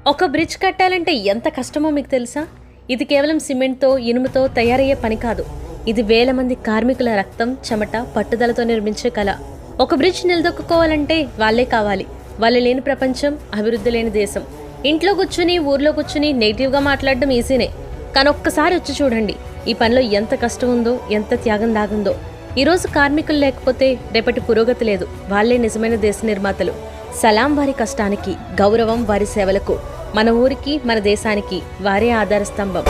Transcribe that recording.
ఒక బ్రిడ్జ్ కట్టాలంటే ఎంత కష్టమో మీకు తెలుసా? ఇది కేవలం సిమెంట్తో, ఇనుముతో తయారయ్యే పని కాదు. ఇది వేల మంది కార్మికుల రక్తం, చెమట, పట్టుదలతో నిర్మించే కళ. ఒక బ్రిడ్జ్ నిలదొక్కుకోవాలంటే వాళ్లే కావాలి. వాళ్ళు లేని ప్రపంచం, అభివృద్ధి లేని దేశం. ఇంట్లో కూర్చుని, ఊర్లో కూర్చుని నెగిటివ్గా మాట్లాడడం ఈజీనే. కానీ ఒక్కసారి వచ్చి చూడండి, ఈ పనిలో ఎంత కష్టం ఉందో, ఎంత త్యాగం దాగుందో. ఈరోజు కార్మికులు లేకపోతే రేపటి పురోగతి లేదు. వాళ్లే నిజమైన దేశ నిర్మాతలు. సలాం వారి కష్టానికి, గౌరవం వారి సేవలకు. మన ఊరికి, మన దేశానికి వారే ఆధార స్తంభం.